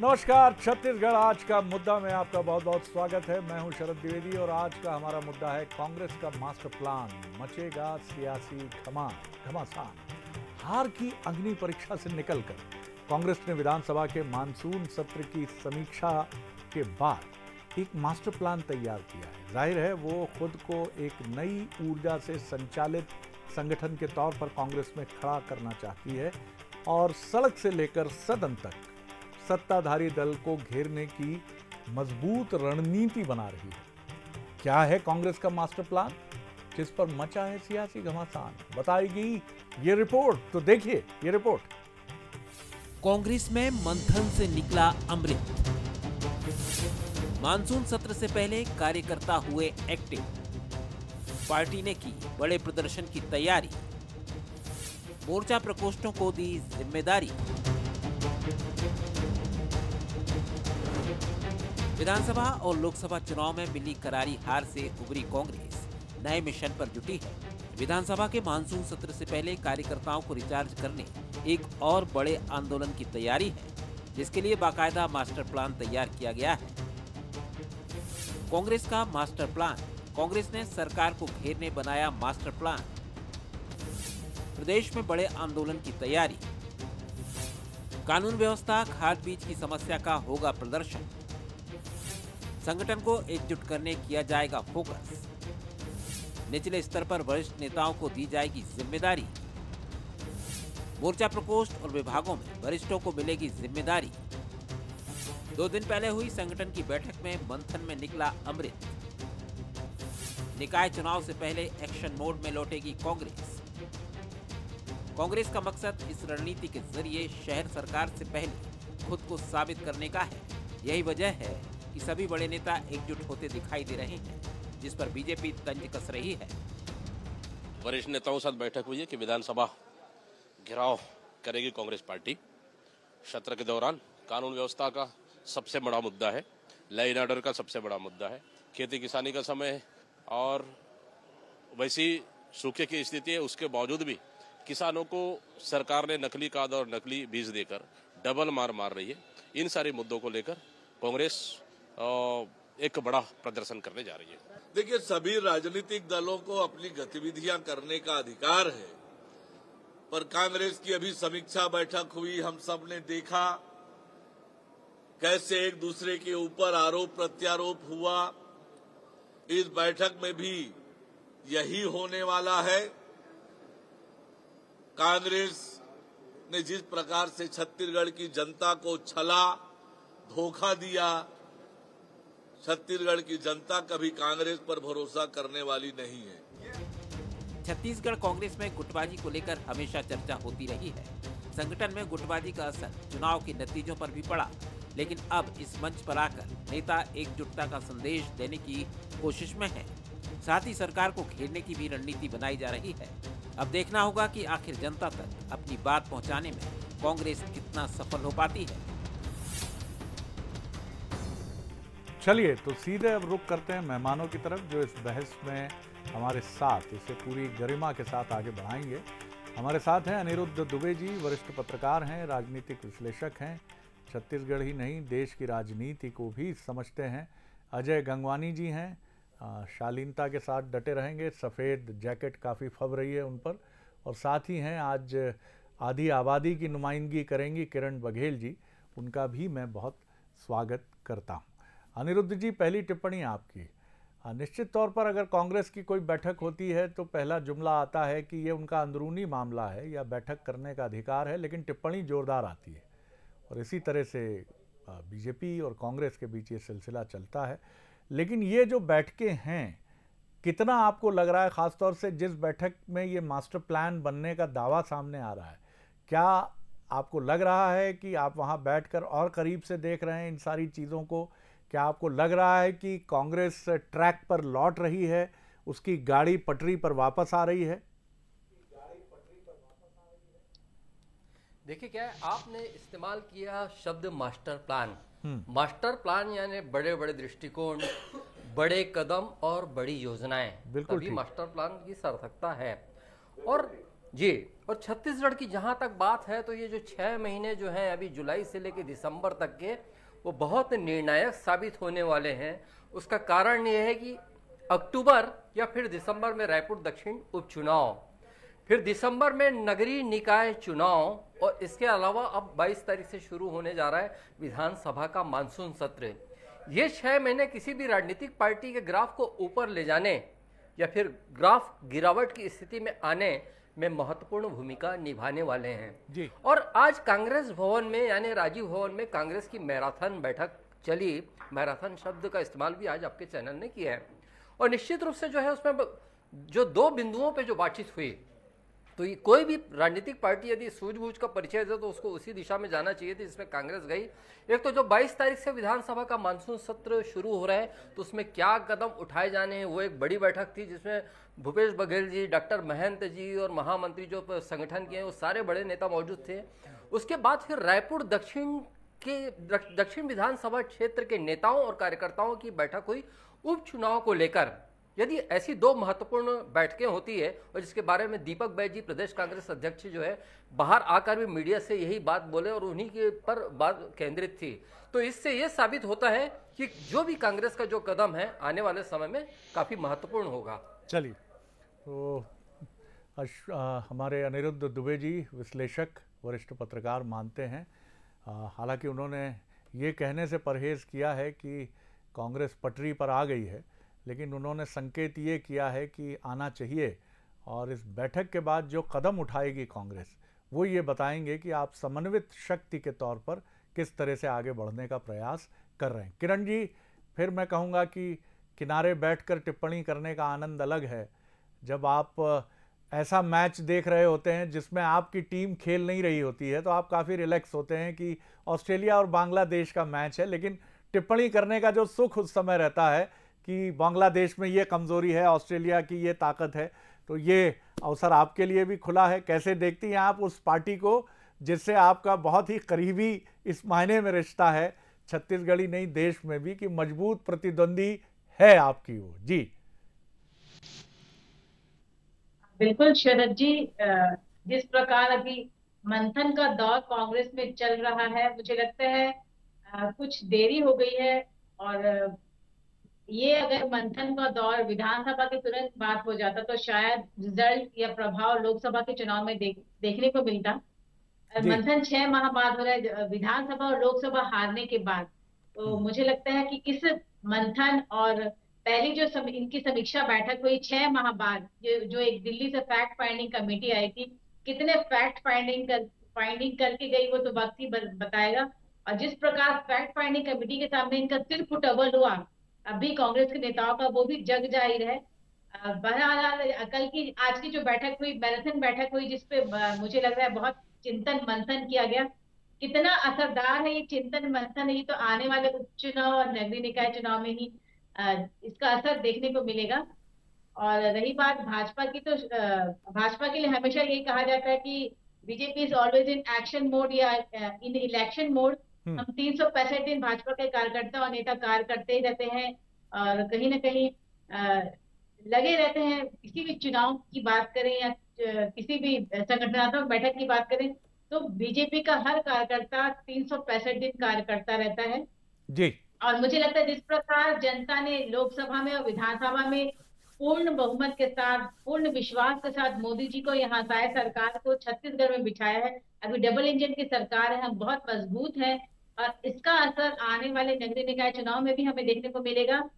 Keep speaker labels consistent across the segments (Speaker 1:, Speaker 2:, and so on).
Speaker 1: नमस्कार। छत्तीसगढ़ आज का मुद्दा में आपका बहुत बहुत स्वागत है। मैं हूं शरद द्विवेदी और आज का हमारा मुद्दा है कांग्रेस का मास्टर प्लान। मचेगा सियासी घमासान। हार की अग्नि परीक्षा से निकलकर कांग्रेस ने विधानसभा के मानसून सत्र की समीक्षा के बाद एक मास्टर प्लान तैयार किया है। जाहिर है वो खुद को एक नई ऊर्जा से संचालित संगठन के तौर पर कांग्रेस में खड़ा करना चाहती है और सड़क से लेकर सदन तक सत्ताधारी दल को घेरने की मजबूत रणनीति बना रही है। क्या है कांग्रेस का मास्टर प्लान, जिस पर मचा है सियासी घमासान, बताएगी ये रिपोर्ट। तो देखिए ये रिपोर्ट।
Speaker 2: कांग्रेस में मंथन से निकला अमृत। मानसून सत्र से पहले कार्यकर्ता हुए एक्टिव। पार्टी ने की बड़े प्रदर्शन की तैयारी। मोर्चा प्रकोष्ठों को दी जिम्मेदारी। विधानसभा और लोकसभा चुनाव में मिली करारी हार से उभरी कांग्रेस नए मिशन पर जुटी है। विधानसभा के मानसून सत्र से पहले कार्यकर्ताओं को रिचार्ज करने एक और बड़े आंदोलन की तैयारी है, जिसके लिए बाकायदा मास्टर प्लान तैयार किया गया है। कांग्रेस का मास्टर प्लान। कांग्रेस ने सरकार को घेरने बनाया मास्टर प्लान। प्रदेश में बड़े आंदोलन की तैयारी। कानून व्यवस्था, खाद बीज की समस्या का होगा प्रदर्शन। संगठन को एकजुट करने किया जाएगा फोकस। निचले स्तर पर वरिष्ठ नेताओं को दी जाएगी जिम्मेदारी। मोर्चा प्रकोष्ठ और विभागों में वरिष्ठों को मिलेगी जिम्मेदारी। 2 दिन पहले हुई संगठन की बैठक में मंथन में निकला अमृत। निकाय चुनाव से पहले एक्शन मोड में लौटेगी कांग्रेस। कांग्रेस का मकसद इस रणनीति के जरिए शहर सरकार से पहले खुद को साबित करने का है। यही वजह है कि सभी बड़े नेता एकजुट होते दिखाई दे रहे हैं, जिस पर बीजेपी तंज कस रही है।
Speaker 3: वरिष्ठ नेताओं के साथ बैठक हुई है कि विधानसभा घेराव करेगी कांग्रेस पार्टी। सत्र के दौरान कानून व्यवस्था का सबसे बड़ा मुद्दा है, लॉ एंड ऑर्डर का सबसे बड़ा मुद्दा है। खेती किसानी का समय और वैसी सूखे की स्थिति है, उसके बावजूद भी किसानों को सरकार ने नकली खाद और नकली बीज देकर डबल मार रही है। इन सारे मुद्दों को लेकर कांग्रेस एक बड़ा प्रदर्शन करने जा रही है।
Speaker 4: देखिए, सभी राजनीतिक दलों को अपनी गतिविधियां करने का अधिकार है, पर कांग्रेस की अभी समीक्षा बैठक हुई। हम सब ने देखा कैसे एक दूसरे के ऊपर आरोप प्रत्यारोप हुआ। इस बैठक में भी यही होने वाला है। कांग्रेस ने जिस प्रकार से छत्तीसगढ़ की जनता को छला, धोखा दिया, छत्तीसगढ़ की जनता कभी कांग्रेस पर भरोसा करने वाली नहीं है।
Speaker 2: छत्तीसगढ़ कांग्रेस में गुटबाजी को लेकर हमेशा चर्चा होती रही है। संगठन में गुटबाजी का असर चुनाव के नतीजों पर भी पड़ा, लेकिन अब इस मंच पर आकर नेता एकजुटता का संदेश देने की कोशिश में है। साथ ही सरकार को घेरने की भी रणनीति बनाई जा रही है। अब देखना होगा कि आखिर जनता तक अपनी बात पहुंचाने में कांग्रेस कितना सफल हो पाती है।
Speaker 1: चलिए तो सीधे अब रुख करते हैं मेहमानों की तरफ, जो इस बहस में हमारे साथ इसे पूरी गरिमा के साथ आगे बढ़ाएंगे। हमारे साथ हैं अनिरुद्ध दुबे जी, वरिष्ठ पत्रकार हैं, राजनीतिक विश्लेषक हैं, छत्तीसगढ़ ही नहीं देश की राजनीति को भी समझते हैं। अजय गंगवानी जी हैं, शालीनता के साथ डटे रहेंगे, सफ़ेद जैकेट काफ़ी फब रही है उन पर। और साथ ही हैं आज आधी आबादी की नुमाइंदगी करेंगी किरण बघेल जी, उनका भी मैं बहुत स्वागत करता हूं। अनिरुद्ध जी, पहली टिप्पणी आपकी। निश्चित तौर पर अगर कांग्रेस की कोई बैठक होती है तो पहला जुमला आता है कि ये उनका अंदरूनी मामला है या बैठक करने का अधिकार है, लेकिन टिप्पणी जोरदार आती है और इसी तरह से बीजेपी और कांग्रेस के बीच ये सिलसिला चलता है। लेकिन ये जो बैठकें हैं, कितना आपको लग रहा है, ख़ासतौर से जिस बैठक में ये मास्टर प्लान बनने का दावा सामने आ रहा है, क्या आपको लग रहा है कि आप वहाँ बैठकर और करीब से देख रहे हैं इन सारी चीज़ों को? क्या आपको लग रहा है कि कांग्रेस ट्रैक पर लौट रही है, उसकी गाड़ी पटरी पर वापस आ रही है?
Speaker 5: देखिए क्या है, आपने इस्तेमाल किया शब्द मास्टर प्लान। मास्टर प्लान यानी बड़े बड़े दृष्टिकोण, बड़े कदम और बड़ी योजनाएं, तभी मास्टर प्लान की सार्थकता है। और जी, और छत्तीसगढ़ की जहां तक बात है तो ये जो 6 महीने जो हैं अभी जुलाई से लेकर दिसंबर तक के, वो बहुत निर्णायक साबित होने वाले हैं। उसका कारण ये है कि अक्टूबर या फिर दिसंबर में रायपुर दक्षिण उपचुनाव, फिर दिसंबर में नगरीय निकाय चुनाव, और इसके अलावा अब 22 तारीख से शुरू होने जा रहा है विधानसभा का मानसून सत्र। ये 6 महीने किसी भी राजनीतिक पार्टी के ग्राफ को ऊपर ले जाने या फिर ग्राफ गिरावट की स्थिति में आने में महत्वपूर्ण भूमिका निभाने वाले हैं
Speaker 1: जी।
Speaker 5: और आज कांग्रेस भवन में यानी राजीव भवन में कांग्रेस की मैराथन बैठक चली। मैराथन शब्द का इस्तेमाल भी आज आपके चैनल ने किया है, और निश्चित रूप से जो है उसमें जो 2 बिंदुओं पे जो बातचीत हुई, तो कोई भी राजनीतिक पार्टी यदि सूझबूझ का परिचय दे तो उसको उसी दिशा में जाना चाहिए थी जिसमें कांग्रेस गई। एक तो जो 22 तारीख से विधानसभा का मानसून सत्र शुरू हो रहा है, तो उसमें क्या कदम उठाए जाने हैं, वो एक बड़ी बैठक थी जिसमें भूपेश बघेल जी, डॉक्टर महंत जी और महामंत्री जो संगठन के हैं वो सारे बड़े नेता मौजूद थे। उसके बाद फिर रायपुर दक्षिण विधानसभा क्षेत्र के नेताओं और कार्यकर्ताओं की बैठक हुई उपचुनाव को लेकर। यदि ऐसी 2 महत्वपूर्ण बैठकें होती है, और जिसके बारे में दीपक बैज जी प्रदेश कांग्रेस अध्यक्ष जो है बाहर आकर भी मीडिया से यही बात बोले और उन्हीं के पर बात केंद्रित थी, तो इससे यह साबित होता है कि जो भी कांग्रेस का जो कदम है आने वाले समय में काफी महत्वपूर्ण होगा।
Speaker 1: चलिए, तो हमारे अनिरुद्ध दुबे जी विश्लेषक, वरिष्ठ पत्रकार मानते हैं, हालांकि उन्होंने ये कहने से परहेज किया है कि कांग्रेस पटरी पर आ गई है, लेकिन उन्होंने संकेत ये किया है कि आना चाहिए, और इस बैठक के बाद जो कदम उठाएगी कांग्रेस वो ये बताएंगे कि आप समन्वित शक्ति के तौर पर किस तरह से आगे बढ़ने का प्रयास कर रहे हैं। किरण जी, फिर मैं कहूँगा कि किनारे बैठकर टिप्पणी करने का आनंद अलग है जब आप ऐसा मैच देख रहे होते हैं जिसमें आपकी टीम खेल नहीं रही होती है, तो आप काफ़ी रिलैक्स होते हैं कि ऑस्ट्रेलिया और बांग्लादेश का मैच है, लेकिन टिप्पणी करने का जो सुख उस समय रहता है कि बांग्लादेश में ये कमज़ोरी है, ऑस्ट्रेलिया की ये ताकत है, तो ये अवसर आपके लिए भी खुला है। कैसे देखती हैं आप उस पार्टी को जिससे आपका बहुत ही करीबी इस मायने में रिश्ता है, छत्तीसगढ़ ही नहीं देश में भी, कि मजबूत प्रतिद्वंदी है आपकी वो? जी
Speaker 6: बिल्कुल शरद जी, जिस प्रकार अभी मंथन का दौर कांग्रेस में चल रहा है, मुझे लगता है कुछ देरी हो गई है, और ये अगर मंथन का दौर विधानसभा के तुरंत बाद हो जाता तो शायद रिजल्ट या प्रभाव लोकसभा के चुनाव में देखने को मिलता। मंथन 6 माह बाद हो रहा है, विधानसभा और लोकसभा हारने के बाद, तो मुझे लगता है कि इस मंथन और पहली जो इनकी समीक्षा बैठक हुई 6 माह बाद, जो एक दिल्ली से फैक्ट फाइंडिंग कमेटी आई थी, कितने फैक्ट फाइंडिंग करके गई वो तो वक्त ही बताएगा। और जिस प्रकार फैक्ट फाइंडिंग कमेटी के सामने इनका सिर फुटअवल हुआ अभी कांग्रेस के नेताओं का, वो भी जग जाहिर है। बहरहाल कल की आज की जो बैठक हुई, मैराथन बैठक हुई, जिसपे मुझे लग रहा है बहुत चिंतन मंथन किया गया। कितना असरदार है ये चिंतन मंथन, ये तो आने वाले उपचुनाव और नगरीय निकाय चुनाव में ही इसका असर देखने को मिलेगा। और रही बात भाजपा की, तो भाजपा के लिए हमेशा यही कहा जाता है कि BJP is always in action mode या इन इलेक्शन मोड। हम 365 दिन भाजपा के कार्यकर्ता और नेता कार्य करते ही रहते हैं, और कहीं ना कहीं लगे रहते हैं। किसी भी चुनाव की बात करें या किसी भी संगठनात्मक बैठक की बात करें, तो बीजेपी का हर कार्यकर्ता 365 दिन कार्य करता रहता है
Speaker 1: जी।
Speaker 6: और मुझे लगता है जिस प्रकार जनता ने लोकसभा में और विधानसभा में पूर्ण बहुमत के साथ, पूर्ण विश्वास के साथ मोदी जी को यहाँ साय सरकार को छत्तीसगढ़ में बिठाया है, अभी डबल इंजन की सरकार है, हम बहुत मजबूत हैं, और इसका असर आने वाले नगरीय निकाय चुनाव में भी हमें देखने को मिलेगा।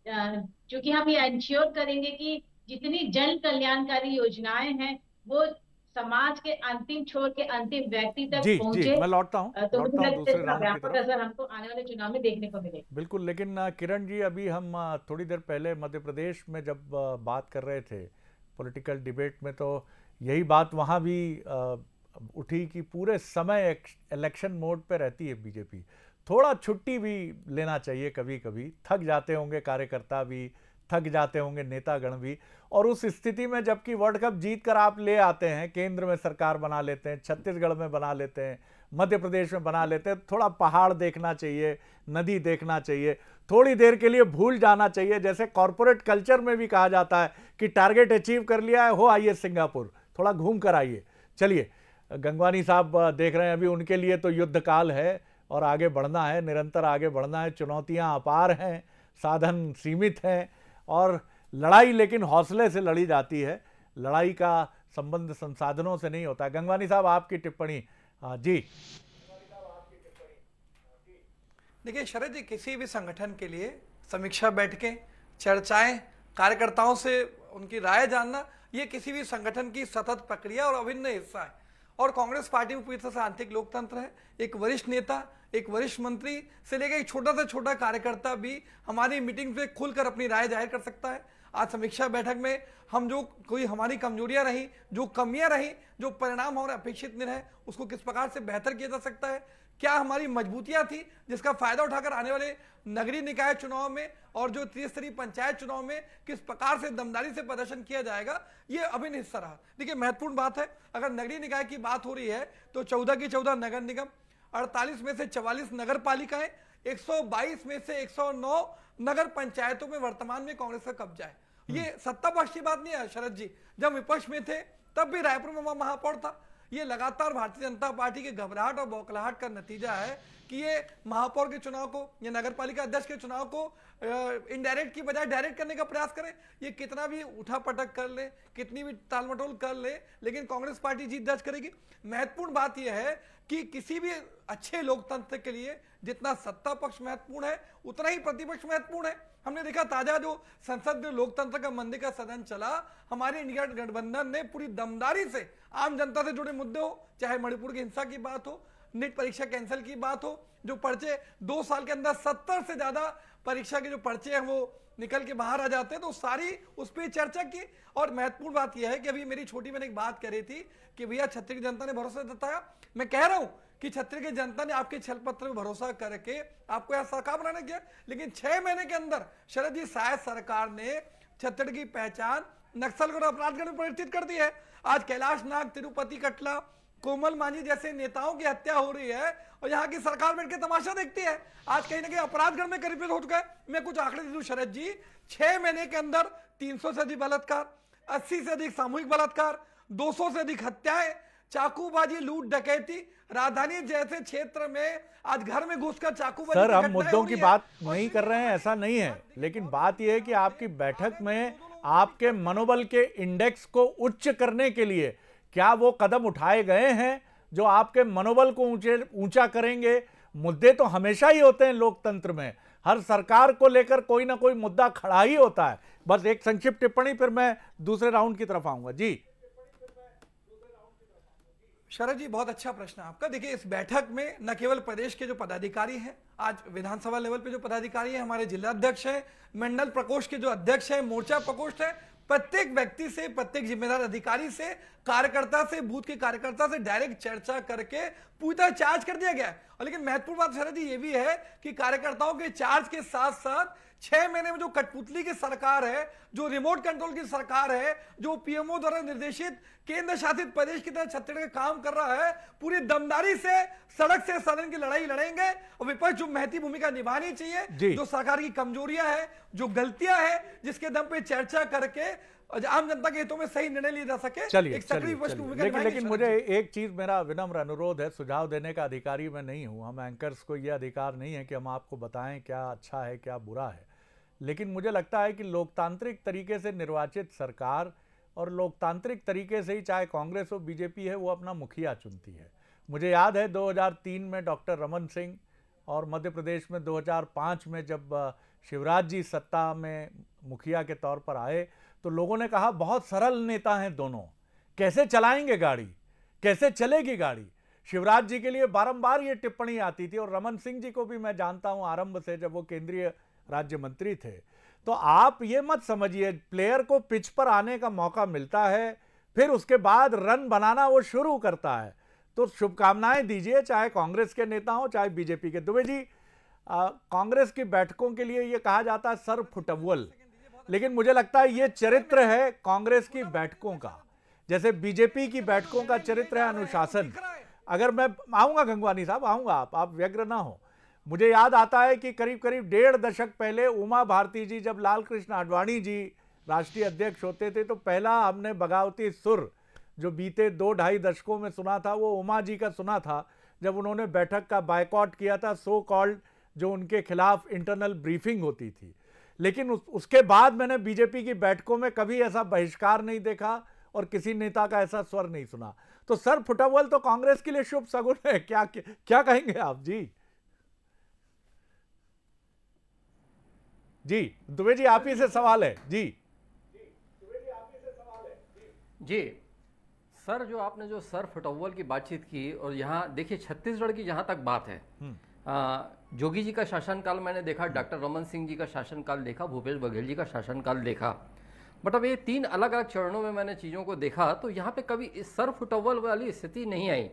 Speaker 6: क्योंकि हम ये इंश्योर करेंगे कि जितनी जन कल्याणकारी योजनाएं हैं वो समाज के अंतिम छोर के अंतिम व्यक्ति तक पहुंचे।
Speaker 1: मैं लौटता हूं दूसरे राउंड की तरफ।
Speaker 6: असर हमको आने वाले चुनाव में देखने को मिलेगा।
Speaker 1: बिल्कुल, लेकिन किरण जी, अभी हम थोड़ी देर पहले मध्य प्रदेश में जब बात कर रहे थे पॉलिटिकल डिबेट में, तो यही बात वहां भी उठी कि पूरे समय इलेक्शन मोड पे रहती है बीजेपी। थोड़ा छुट्टी भी लेना चाहिए कभी कभी, थक जाते होंगे कार्यकर्ता भी, थक जाते होंगे नेतागण भी, और उस स्थिति में जबकि वर्ल्ड कप जीत कर आप ले आते हैं, केंद्र में सरकार बना लेते हैं, छत्तीसगढ़ में बना लेते हैं, मध्य प्रदेश में बना लेते हैं, थोड़ा पहाड़ देखना चाहिए, नदी देखना चाहिए, थोड़ी देर के लिए भूल जाना चाहिए। जैसे कॉरपोरेट कल्चर में भी कहा जाता है कि टारगेट अचीव कर लिया है, हो आइए सिंगापुर, थोड़ा घूम कर आइए। चलिए, गंगवानी साहब देख रहे हैं, अभी उनके लिए तो युद्ध काल है, और आगे बढ़ना है, निरंतर आगे बढ़ना है। चुनौतियां अपार हैं, साधन सीमित हैं और लड़ाई लेकिन हौसले से लड़ी जाती है। लड़ाई का संबंध संसाधनों से नहीं होता। गंगवानी साहब, आपकी टिप्पणी। जी
Speaker 7: देखिए शरद जी, किसी भी संगठन के लिए समीक्षा बैठकें, चर्चाएं, कार्यकर्ताओं से उनकी राय जानना, ये किसी भी संगठन की सतत प्रक्रिया और अभिन्न हिस्सा है। और कांग्रेस पार्टी में पूरी तरह से आंतरिक लोकतंत्र है। एक वरिष्ठ नेता, एक वरिष्ठ मंत्री से लेकर एक छोटा से छोटा कार्यकर्ता भी हमारी मीटिंग में खुलकर अपनी राय जाहिर कर सकता है। आज समीक्षा बैठक में हम जो कोई हमारी कमजोरियां रही, जो कमियां रही, जो परिणाम हमारे अपेक्षित नहीं रहे, उसको किस प्रकार से बेहतर किया जा सकता है, क्या हमारी मजबूतियां थी जिसका फायदा उठाकर आने वाले नगरीय निकाय चुनाव में और जो त्रिस्तरीय पंचायत चुनाव में किस प्रकार से दमदारी से प्रदर्शन किया जाएगा, ये अभिन्न हिस्सा रहा। देखिए महत्वपूर्ण बात है, अगर नगरीय निकाय की बात हो रही है तो 14 की 14 नगर निगम, 48 में से 44 नगर पालिकाएं, 122 में से 109 नगर पंचायतों में वर्तमान में कांग्रेस का कब्जा है। ये सत्ता पक्ष की बात नहीं है शरद जी, जब विपक्ष में थे तब भी रायपुर में महापौर था। ये लगातार भारतीय जनता पार्टी के घबराहट और बौखलाहट का नतीजा है कि ये महापौर के चुनाव को, ये नगर पालिका अध्यक्ष के चुनाव को इनडायरेक्ट की बजाय डायरेक्ट करने का प्रयास करें। ये कितना भी उठापटक कर ले, कितनी भी टालमटोल कर ले, लेकिन कांग्रेस पार्टी जीत दर्ज करेगी। महत्वपूर्ण बात यह है कि किसी भी अच्छे लोकतंत्र के लिए जितना सत्ता पक्ष महत्वपूर्ण है, उतना ही प्रतिपक्ष महत्वपूर्ण है। हमने देखा ताजा जो संसद में लोकतंत्र का मंदिर का सदन चला, हमारे इंडिया गठबंधन ने पूरी दमदारी से आम जनता से जुड़े मुद्दे हो, चाहे मणिपुर की हिंसा की बात हो, नीट परीक्षा कैंसिल की बात हो, जो पर्चे 2 साल के अंदर 70 से ज्यादा परीक्षा के जो पर्चे हैं वो निकल के बाहर आ जाते हैं, तो सारी उस पर चर्चा की। और महत्वपूर्ण बात यह है कि अभी मेरी छोटी बहन एक बात कह रही थी कि भैया छत्तीसगढ़ की जनता ने भरोसा जताया। मैं कह रहा हूं कि छत्तीसगढ़ की जनता ने आपके छल पत्र में भरोसा करके आपको यह सरकार बनाने किया, लेकिन 6 महीने के अंदर शरद जी शायद सरकार ने छत्तीसगढ़ की पहचान नक्सल और अपराधगढ़ में परिवर्तित कर दी है। आज कैलाश नाग, तिरुपति कटला, कोमल मांझी जैसे नेताओं की हत्या हो रही है और यहाँ की सरकार बैठ के तमाशा देखती है। आज कहीं ना कहीं अपराधगढ़ में करीब हो चुका है। मैं कुछ आंकड़े दे दूं शरद जी, 6 महीने के अंदर 300 से अधिक बलात्कार, 80 से अधिक सामूहिक बलात्कार, 200 से अधिक हत्याएं, चाकूबाजी, लूट डकैती, राजधानी जैसे क्षेत्र में आज घर में घुसकर चाकूबाजी।
Speaker 1: सर, हम मुद्दों की बात नहीं कर रहे हैं, ऐसा नहीं है, लेकिन बात यह है कि आपकी बैठक में आपके मनोबल के इंडेक्स को उच्च करने के लिए क्या वो कदम उठाए गए हैं जो आपके मनोबल को ऊंचा करेंगे? मुद्दे तो हमेशा ही होते हैं लोकतंत्र में, हर सरकार को लेकर कोई ना कोई मुद्दा खड़ा ही होता है। बस एक संक्षिप्त टिप्पणी, फिर मैं दूसरे राउंड की तरफ आऊंगा। जी
Speaker 7: शरद जी, बहुत अच्छा प्रश्न आपका। देखिए इस बैठक में न केवल प्रदेश के जो पदाधिकारी हैं, आज विधानसभा लेवल पे जो पदाधिकारी हैं, हमारे जिला अध्यक्ष हैं, मंडल प्रकोष्ठ के जो अध्यक्ष हैं, मोर्चा प्रकोष्ठ है, प्रत्येक व्यक्ति से, प्रत्येक जिम्मेदार अधिकारी से, कार्यकर्ता से, बूथ के कार्यकर्ता से डायरेक्ट चर्चा करके पूरी तरह चार्ज कर दिया गया है। और लेकिन महत्वपूर्ण बात शरद जी ये भी है कि कार्यकर्ताओं के चार्ज के साथ साथ 6 महीने में जो कठपुतली की सरकार है, जो रिमोट कंट्रोल की सरकार है, जो पीएमओ द्वारा निर्देशित केंद्र शासित प्रदेश की तरह छत्तीसगढ़ काम कर रहा है, पूरी दमदारी से सड़क से सदन की लड़ाई लड़ेंगे। और विपक्ष जो महती भूमिका निभानी चाहिए, जो सरकार की कमजोरियां है, जो गलतियां हैं, जिसके दम पे चर्चा करके आम जनता के हितों में सही निर्णय लिया जा सके।
Speaker 1: चलिए, लेकिन मुझे एक चीज, मेरा विनम्र अनुरोध है, सुझाव देने का अधिकारी मैं नहीं हूं, हम एंकर्स को यह अधिकार नहीं है कि हम आपको बताएं क्या अच्छा है क्या बुरा है, लेकिन मुझे लगता है कि लोकतांत्रिक तरीके से निर्वाचित सरकार और लोकतांत्रिक तरीके से ही, चाहे कांग्रेस हो बीजेपी है, वो अपना मुखिया चुनती है। मुझे याद है 2003 में डॉक्टर रमन सिंह और मध्य प्रदेश में 2005 में जब शिवराज जी सत्ता में मुखिया के तौर पर आए तो लोगों ने कहा बहुत सरल नेता हैं दोनों, कैसे चलाएंगे गाड़ी, कैसे चलेगी गाड़ी। शिवराज जी के लिए बारंबार ये टिप्पणी आती थी और रमन सिंह जी को भी मैं जानता हूं आरंभ से, जब वो केंद्रीय राज्य मंत्री थे। तो आप ये मत समझिए, प्लेयर को पिच पर आने का मौका मिलता है, फिर उसके बाद रन बनाना वो शुरू करता है। तो शुभकामनाएं दीजिए, चाहे कांग्रेस के नेता हो चाहे बीजेपी के। दुबे जी, कांग्रेस की बैठकों के लिए ये कहा जाता है सर फुटअव्वल, लेकिन मुझे लगता है ये चरित्र है कांग्रेस की बैठकों का, जैसे बीजेपी की बैठकों का चरित्र है अनुशासन। अगर मैं आऊंगा गंगवानी साहब, आऊंगा, आप व्यग्र ना हो। मुझे याद आता है कि करीब करीब 1.5 दशक पहले उमा भारती जी, जब लाल कृष्ण आडवाणी जी राष्ट्रीय अध्यक्ष होते थे, तो पहला हमने बगावती सुर जो बीते 2-2.5 दशकों में सुना था वो उमा जी का सुना था, जब उन्होंने बैठक का बायकॉट किया था, सो कॉल्ड जो उनके खिलाफ इंटरनल ब्रीफिंग होती थी। लेकिन उसके बाद मैंने बीजेपी की बैठकों में कभी ऐसा बहिष्कार नहीं देखा और किसी नेता का ऐसा स्वर नहीं सुना। तो सर, फुटबॉल तो कांग्रेस के लिए शुभ सगुन है, क्या कहेंगे आप? जी दुबे जी, आप ही से सवाल है। जी
Speaker 5: सर, जो आपने जो सर फुटबॉल की बातचीत की, और यहाँ देखिए छत्तीसगढ़ की जहाँ तक बात है, जोगी जी का शासनकाल मैंने देखा, डॉक्टर रमन सिंह जी का शासनकाल देखा, भूपेश बघेल जी का शासनकाल देखा, बट अब ये 3 अलग अलग चरणों में मैंने चीज़ों को देखा, तो यहाँ पे कभी इस सर फुटबॉल वाली स्थिति नहीं आई।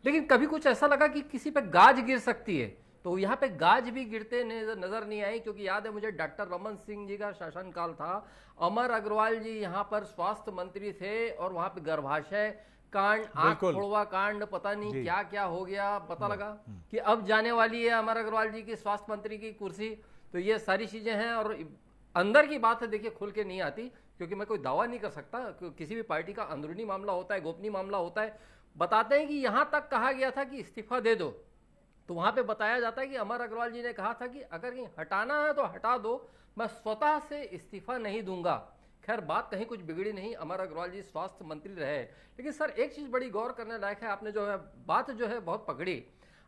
Speaker 5: लेकिन कभी कुछ ऐसा लगा कि किसी पे गाज गिर सकती है, तो यहाँ पे गाज भी गिरते नजर नहीं आई। क्योंकि याद है मुझे, डॉक्टर रमन सिंह जी का शासनकाल था, अमर अग्रवाल जी यहाँ पर स्वास्थ्य मंत्री थे, और वहाँ पे गर्भाशय कांड, आंख फोड़वा कांड, पता नहीं क्या क्या हो गया, पता लगा कि अब जाने वाली है अमर अग्रवाल जी की स्वास्थ्य मंत्री की कुर्सी। तो ये सारी चीजें हैं, और अंदर की बात है, देखिए खुल के नहीं आती, क्योंकि मैं कोई दावा नहीं कर सकता। किसी भी पार्टी का अंदरूनी मामला होता है, गोपनीय मामला होता है। बताते हैं कि यहाँ तक कहा गया था कि इस्तीफा दे दो, तो वहां पे बताया जाता है कि अमर अग्रवाल जी ने कहा था कि अगर कहीं हटाना है तो हटा दो, मैं स्वतः से इस्तीफा नहीं दूंगा। खैर, बात कहीं कुछ बिगड़ी नहीं, अमर अग्रवाल जी स्वास्थ्य मंत्री रहे। लेकिन सर, एक चीज बड़ी गौर करने लायक है, आपने जो है बात जो है बहुत पकड़ी,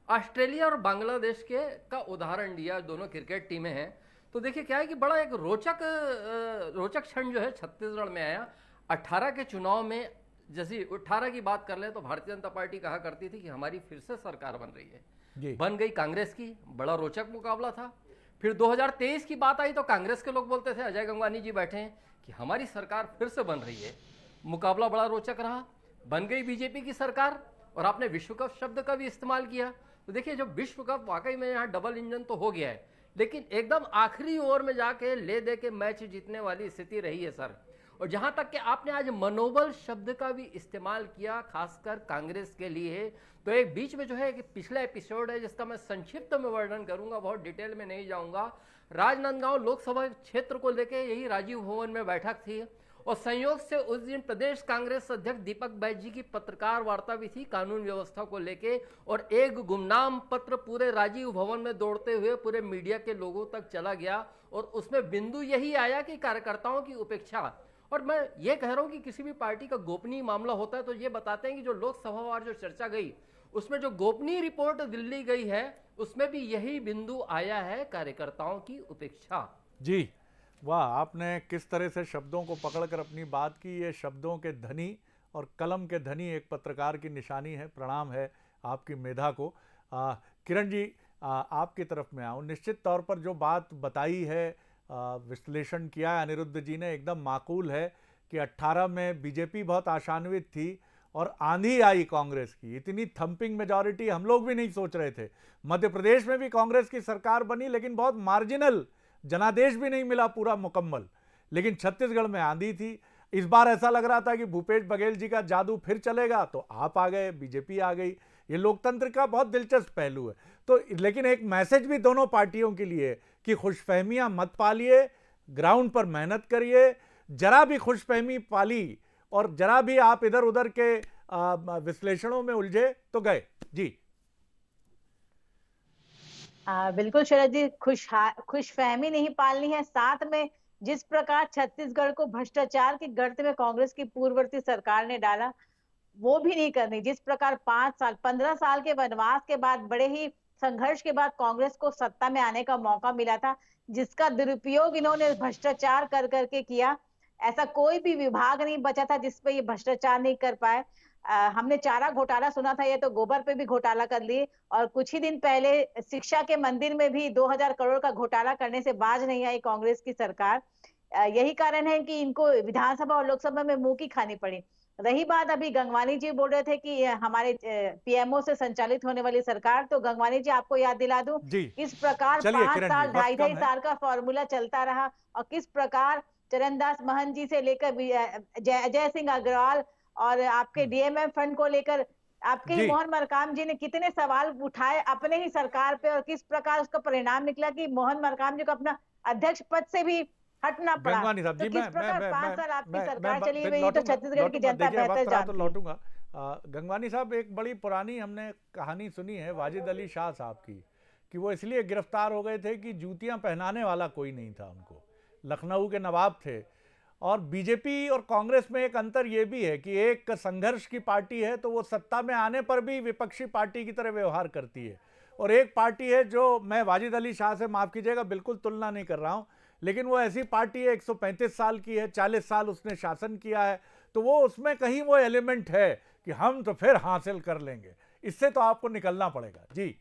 Speaker 5: ऑस्ट्रेलिया और बांग्लादेश का उदाहरण दिया, दोनों क्रिकेट टीमें हैं। तो देखिए क्या है कि बड़ा एक रोचक क्षण जो है छत्तीसगढ़ में आया। 18 के चुनाव में, जैसे 18 की बात कर ले तो भारतीय जनता पार्टी कहा करती थी कि हमारी फिर से सरकार बन रही है, बन गई कांग्रेस की, बड़ा रोचक मुकाबला था। फिर 2023 की बात आई तो कांग्रेस के लोग बोलते थे, अजय गंगवानी जी बैठे हैं, कि हमारी सरकार फिर से बन रही है। मुकाबला बड़ा रोचक रहा, बन गई बीजेपी की सरकार, और आपने विश्व कप शब्द का भी इस्तेमाल किया। तो देखिए, जो विश्व कप वाकई में यहाँ डबल इंजन तो हो गया है, लेकिन एकदम आखिरी ओवर में जाके ले दे के मैच जीतने वाली स्थिति रही है सर। और जहां तक कि आपने आज मनोबल शब्द का भी इस्तेमाल किया, खासकर कांग्रेस के लिए, तो एक बीच में जो है कि पिछला एपिसोड है जिसका मैं संक्षिप्त में वर्णन करूंगा, बहुत डिटेल में नहीं जाऊंगा। राजनांदगांव लोकसभा क्षेत्र को लेकर यही राजीव भवन में बैठक थी, और संयोग से उस दिन प्रदेश कांग्रेस अध्यक्ष दीपक बैज जी की पत्रकार वार्ता भी थी कानून व्यवस्था को लेके, और एक गुमनाम पत्र पूरे राजीव भवन में दौड़ते हुए पूरे मीडिया के लोगों तक चला गया, और उसमें बिंदु यही आया कि कार्यकर्ताओं की उपेक्षा। और मैं ये कह रहा हूं कि किसी भी पार्टी का गोपनीय मामला होता है तो ये बताते हैं कि जो लोकसभा वार जो चर्चा गई, उसमें जो गोपनीय रिपोर्ट दिल्ली गई है, उसमें भी यही बिंदु आया है, कार्यकर्ताओं की उपेक्षा।
Speaker 1: जी वाह, आपने किस तरह से शब्दों को पकड़कर अपनी बात की। ये शब्दों के धनी और कलम के धनी एक पत्रकार की निशानी है। प्रणाम है आपकी मेधा को। किरण जी, आपकी तरफ में आऊँ। निश्चित तौर पर जो बात बताई है, विश्लेषण किया है अनिरुद्ध जी ने, एकदम माकूल है कि 18 में बीजेपी बहुत आशान्वित थी और आंधी आई कांग्रेस की। इतनी थंपिंग मेजॉरिटी हम लोग भी नहीं सोच रहे थे। मध्य प्रदेश में भी कांग्रेस की सरकार बनी, लेकिन बहुत मार्जिनल, जनादेश भी नहीं मिला पूरा मुकम्मल। लेकिन छत्तीसगढ़ में आंधी थी। इस बार ऐसा लग रहा था कि भूपेश बघेल जी का जादू फिर चलेगा, तो आप आ गए, बीजेपी आ गई। ये लोकतंत्र का बहुत दिलचस्प पहलू है। तो लेकिन एक मैसेज भी दोनों पार्टियों के लिए कि खुशफहमियां मत पालिए, ग्राउंड पर मेहनत करिए। जरा भी खुशफहमी पाली और जरा भी आप इधर उधर के विश्लेषणों में उलझे तो गए। जी
Speaker 6: बिल्कुल शरद जी, खुशफहमी नहीं पालनी है। साथ में जिस प्रकार छत्तीसगढ़ को भ्रष्टाचार के गर्त में कांग्रेस की पूर्ववर्ती सरकार ने डाला, वो भी नहीं करनी। जिस प्रकार 15 साल के वनवास के बाद, बड़े ही संघर्ष के बाद कांग्रेस को सत्ता में आने का मौका मिला था, जिसका दुरुपयोग इन्होंने भ्रष्टाचार कर करके किया। ऐसा कोई भी विभाग नहीं बचा था जिसपे ये भ्रष्टाचार नहीं कर पाए। हमने चारा घोटाला सुना था, ये तो गोबर पे भी घोटाला कर लिए। और कुछ ही दिन पहले शिक्षा के मंदिर में भी 2000 करोड़ का घोटाला करने से बाज नहीं आई कांग्रेस की सरकार। यही कारण है कि इनको विधानसभा और लोकसभा में मुंह की खानी पड़ी। रही बात, अभी गंगवानी जी बोल रहे थे कि हमारे पीएमओ से संचालित होने वाली सरकार, तो गंगवानी जी आपको याद दिला दूं, किस प्रकार 5 साल 2.5 साल का फॉर्मूला चलता रहा, और किस प्रकार चरणदास महंत जी से लेकर अजय सिंह अग्रवाल और आपके डीएमएफ फंड को लेकर आपके ही मोहन मरकाम जी ने कितने सवाल उठाए अपने ही सरकार पे, और किस प्रकार उसका परिणाम निकला कि मोहन मरकाम जी को अपना अध्यक्ष पद से भी हटना पड़ा। तो किस प्रकार 5 साल आपकी सरकार चली गई, तो छत्तीसगढ़ की जनता बेहतर जानती है।
Speaker 1: लौटूंगा, गंगवानी साहब, एक बड़ी पुरानी हमने कहानी सुनी है वाजिद अली शाह साहब की, कि वो इसलिए गिरफ्तार हो गए थे कि जूतियां पहनाने वाला कोई नहीं था उनको। लखनऊ के नवाब थे। और बीजेपी और कांग्रेस में एक अंतर ये भी है कि एक संघर्ष की पार्टी है तो वो सत्ता में आने पर भी विपक्षी पार्टी की तरह व्यवहार करती है, और एक पार्टी है जो, मैं वाजिद अली शाह से माफ़ कीजिएगा बिल्कुल तुलना नहीं कर रहा हूँ, लेकिन वो ऐसी पार्टी है 135 साल की है, 40 साल उसने शासन किया है, तो वो उसमें कहीं वो एलिमेंट है कि हम तो फिर हासिल कर लेंगे। इससे तो आपको निकलना पड़ेगा जी।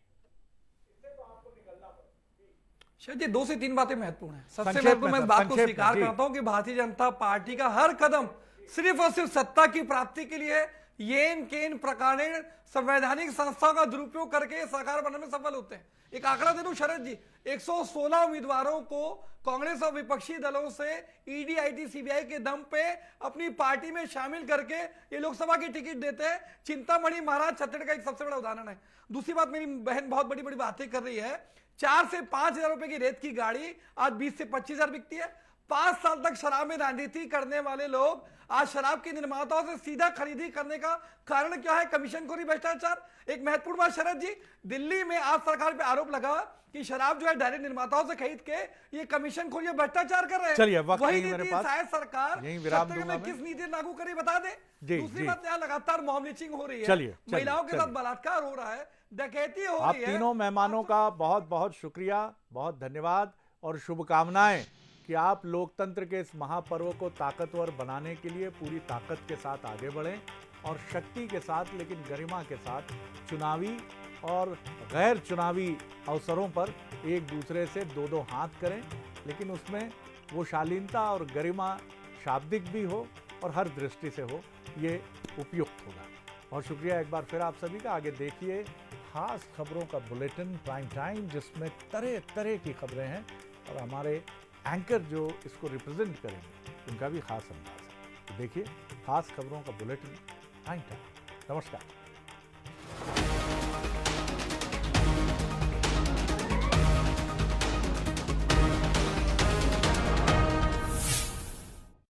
Speaker 7: शायद ये 2 से 3 बातें महत्वपूर्ण है। सबसे महत्वपूर्ण, मैं इस बात को स्वीकार करता हूं कि भारतीय जनता पार्टी का हर कदम सिर्फ और सिर्फ सत्ता की प्राप्ति के लिए येन केन प्रकार संवैधानिक संस्थाओं का दुरुपयोग करके सरकार बनने में सफल होते हैं। एक आंकड़ा दे दूं शरद जी, 116 उम्मीदवारों को कांग्रेस और विपक्षी दलों से ईडी, आईटी, सीबीआई के दम पे अपनी पार्टी में शामिल करके ये लोकसभा की टिकट देते हैं। चिंतामणि महाराज छत्तीसगढ़ का एक सबसे बड़ा उदाहरण है। दूसरी बात, मेरी बहन बहुत बड़ी बड़ी बातें कर रही है। 4 से 5 हजार रुपए की रेत की गाड़ी आज 20 से 25 हजार बिकती है। 5 साल तक शराब में राजनीति करने वाले लोग आज शराब के निर्माताओं से सीधा खरीदी करने का कारण क्या है? कमीशनखोरी, भ्रष्टाचार। एक महत्वपूर्ण बात शरद जी, दिल्ली में आज सरकार पे आरोप लगा कि शराब जो है डायरेक्ट निर्माताओं से खरीद के ये कमीशनखोरी, भ्रष्टाचार कर रहे हैं।
Speaker 1: चलिए,
Speaker 7: वही नीति शायद सरकार में किस नीति लागू करी बता दे। दूसरी बात, यहाँ लगातार मॉब लिंचिंग हो रही है, महिलाओं के साथ बलात्कार हो रहा है, डकैती हो रही है।
Speaker 1: आप तीनों मेहमानों का बहुत बहुत शुक्रिया, बहुत धन्यवाद और शुभकामनाएं कि आप लोकतंत्र के इस महापर्व को ताकतवर बनाने के लिए पूरी ताकत के साथ आगे बढ़ें और शक्ति के साथ लेकिन गरिमा के साथ चुनावी और गैर चुनावी अवसरों पर एक दूसरे से दो हाथ करें, लेकिन उसमें वो शालीनता और गरिमा शाब्दिक भी हो और हर दृष्टि से हो, ये उपयुक्त होगा। बहुत शुक्रिया एक बार फिर आप सभी का। आगे देखिए खास खबरों का बुलेटिन प्राइम टाइम, जिसमें तरह तरह की खबरें हैं और हमारे एंकर जो इसको रिप्रेजेंट करेंगे उनका भी खास अंदाज है। तो देखिए खास खबरों का बुलेटिन प्राइम टाइम। नमस्कार।